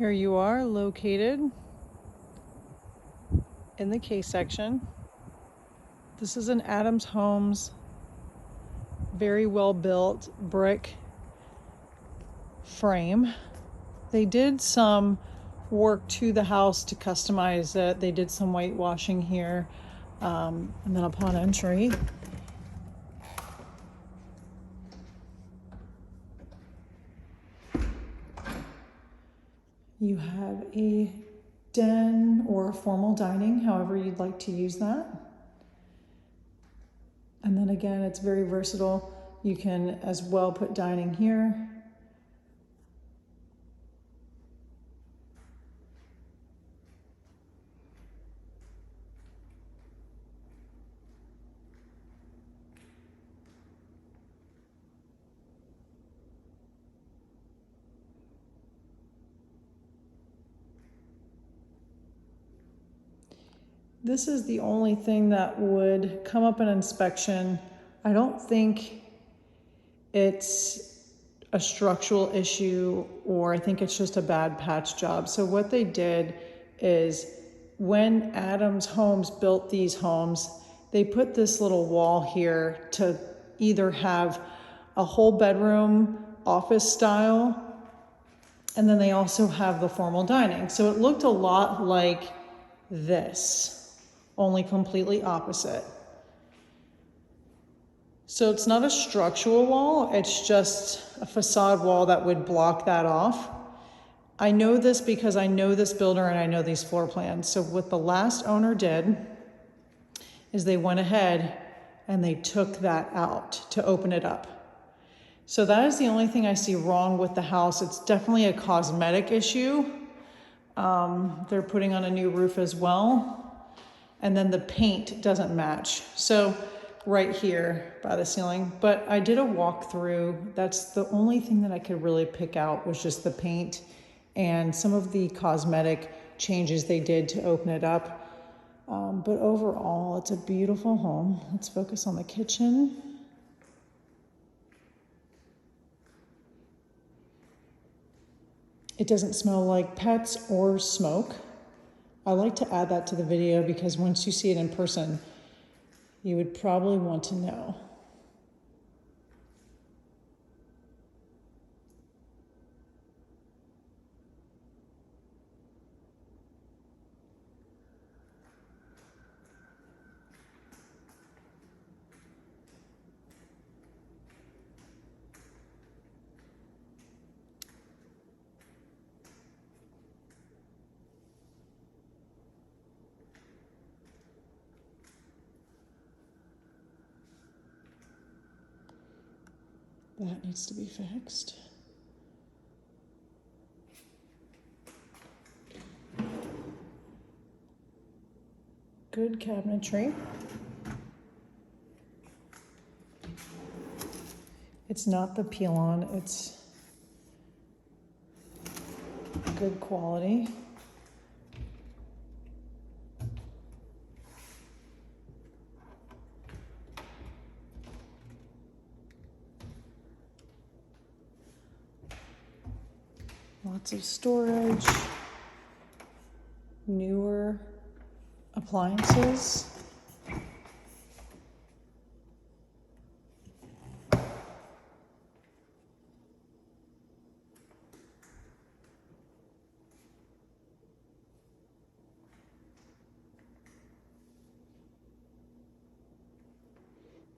Here you are located in the K section. This is an Adams Homes, very well built brick frame. They did some work to the house to customize it. They did some whitewashing here, and then upon entry, you have a den or formal dining, however you'd like to use that. And then again, it's very versatile. You can as well put dining here. This is the only thing that would come up in inspection. I don't think it's a structural issue, or I think it's just a bad patch job. So what they did is, when Adams Homes built these homes, they put this little wall here to either have a whole bedroom office style, and then they also have the formal dining. So it looked a lot like this, only completely opposite. So it's not a structural wall, it's just a facade wall that would block that off. I know this because I know this builder and I know these floor plans. So what the last owner did is they went ahead and they took that out to open it up. So that is the only thing I see wrong with the house. It's definitely a cosmetic issue. They're putting on a new roof as well. And then the paint doesn't match. So right here by the ceiling, but I did a walkthrough. That's the only thing that I could really pick out, was just the paint and some of the cosmetic changes they did to open it up. But overall, it's a beautiful home. Let's focus on the kitchen. It doesn't smell like pets or smoke. I like to add that to the video because once you see it in person, you would probably want to know. That needs to be fixed. Good cabinetry. It's not the peel-on, it's good quality. Lots of storage, newer appliances.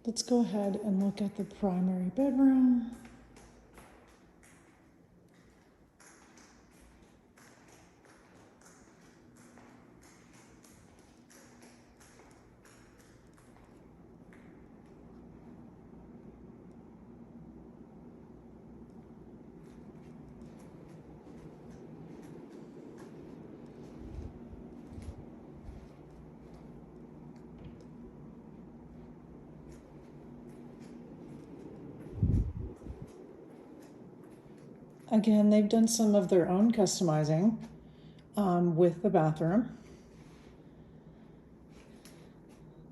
Let's go ahead and look at the primary bedroom. Again, they've done some of their own customizing with the bathroom.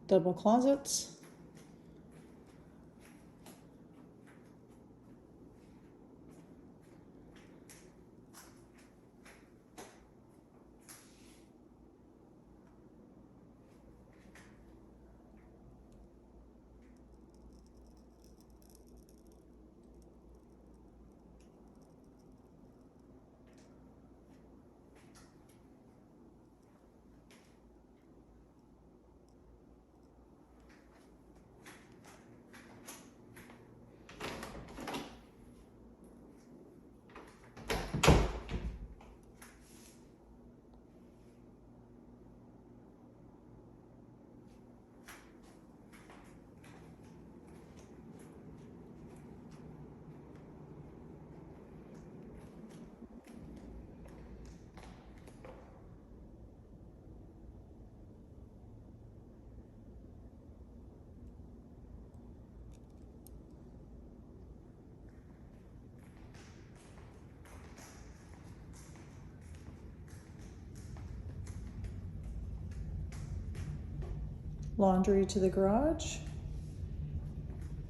Double closets. laundry to the garage.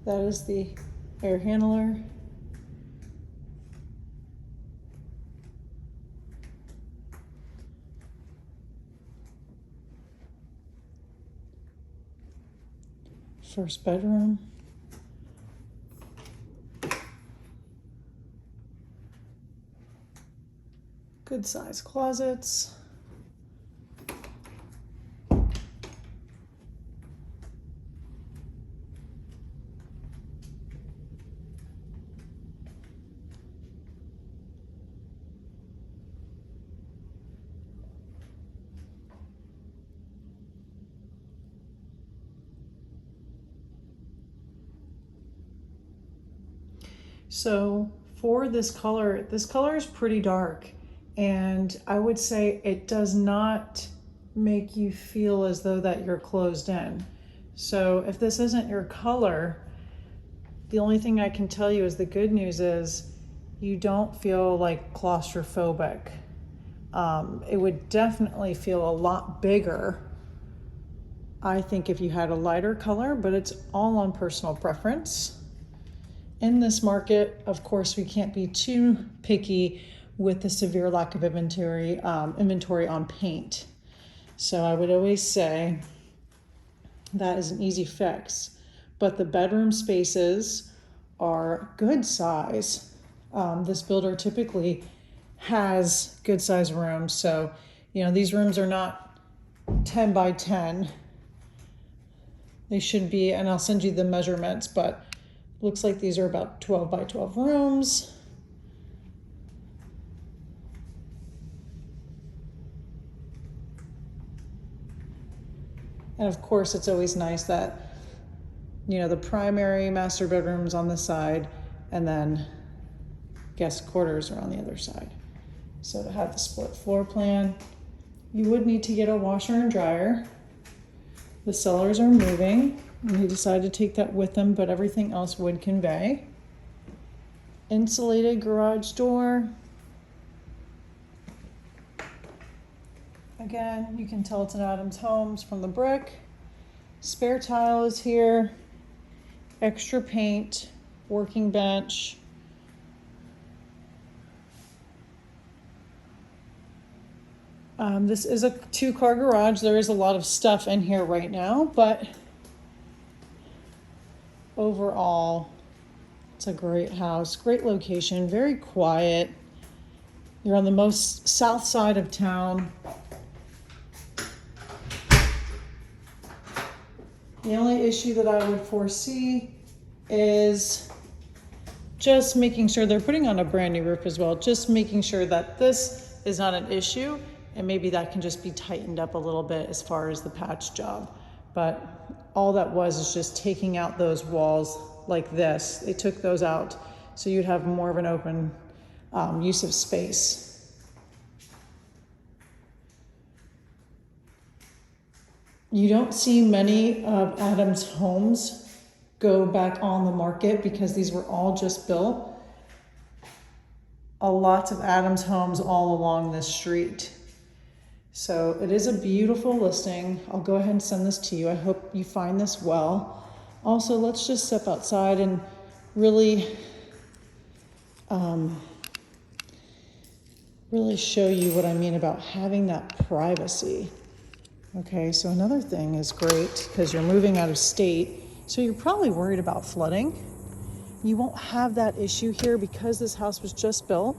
That is the air handler. First bedroom. Good size closets. So for this color is pretty dark, and I would say it does not make you feel as though that you're closed in. So if this isn't your color, the only thing I can tell you is the good news is you don't feel like claustrophobic. It would definitely feel a lot bigger, I think, if you had a lighter color, but it's all on personal preference. In this market, of course, we can't be too picky with the severe lack of inventory on paint. So I would always say that is an easy fix. But the bedroom spaces are good size. This builder typically has good size rooms. So, these rooms are not 10 by 10. They should be, and I'll send you the measurements, but looks like these are about 12 by 12 rooms. And of course, it's always nice that, the primary master bedroom's on the side and then guest quarters are on the other side. So to have the split floor plan, you would need to get a washer and dryer. The sellers are moving, and he decided to take that with them, but everything else would convey. Insulated garage door. Again, you can tell it's an Adams Homes from the brick. Spare tile is here. Extra paint, working bench. This is a 2-car garage. There is a lot of stuff in here right now, but overall, it's a great house, great location, very quiet. You're on the most south side of town. The only issue that I would foresee is just making sure they're putting on a brand new roof as well, just making sure that this is not an issue, and maybe that can just be tightened up a little bit as far as the patch job. But all that was is just taking out those walls like this. They took those out so you'd have more of an open use of space. You don't see many of Adams Homes go back on the market because these were all just built. A lot of Adams Homes all along this street. So it is a beautiful listing. I'll go ahead and send this to you. I hope you find this well. Also, let's just step outside and really show you what I mean about having that privacy. Okay, so another thing is great because you're moving out of state, so you're probably worried about flooding. You won't have that issue here because this house was just built.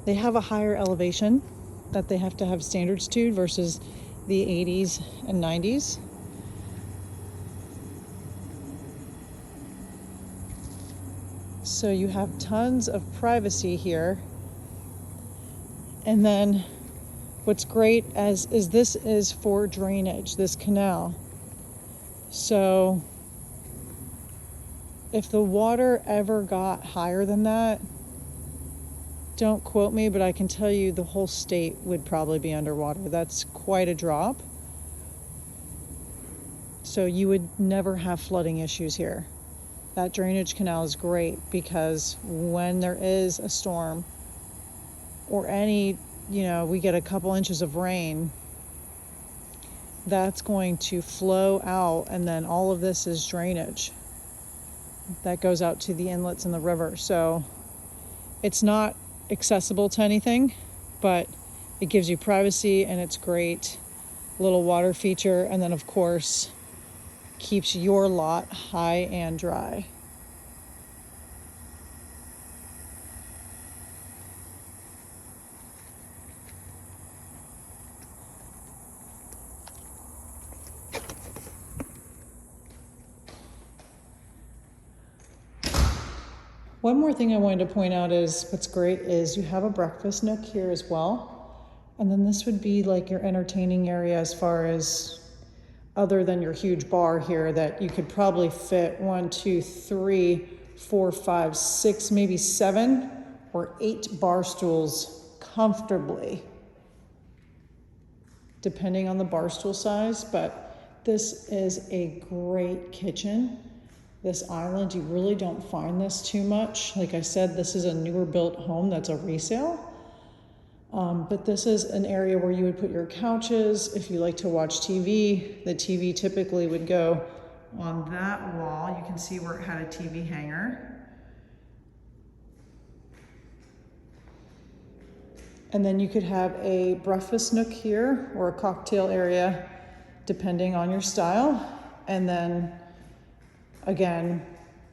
They have a higher elevation that they have to have standards to versus the 80s and 90s. So you have tons of privacy here. And then what's great is this is for drainage, this canal. So if the water ever got higher than that, don't quote me, but I can tell you the whole state would probably be underwater. That's quite a drop. So you would never have flooding issues here. That drainage canal is great because when there is a storm or any, we get a couple inches of rain, that's going to flow out, and then all of this is drainage that goes out to the inlets in the river. So it's not accessible to anything, but it gives you privacy, and it's great little water feature. And then of course keeps your lot high and dry. One more thing I wanted to point out is what's great is you have a breakfast nook here as well. And then this would be like your entertaining area as far as other than your huge bar here that you could probably fit 1, 2, 3, 4, 5, 6, maybe 7 or 8 bar stools comfortably, depending on the bar stool size. But this is a great kitchen. This island, you really don't find this too much. Like I said, this is a newer built home that's a resale. But this is an area where you would put your couches. If you like to watch TV, the TV typically would go on that wall. You can see where it had a TV hanger. And then you could have a breakfast nook here or a cocktail area, depending on your style. And then again,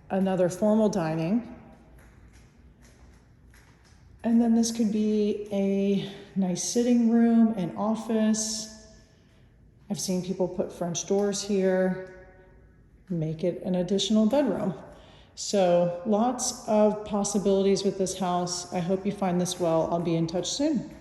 another formal dining. And then this could be a nice sitting room, an office. I've seen people put French doors here, make it an additional bedroom. So lots of possibilities with this house. I hope you find this well. I'll be in touch soon.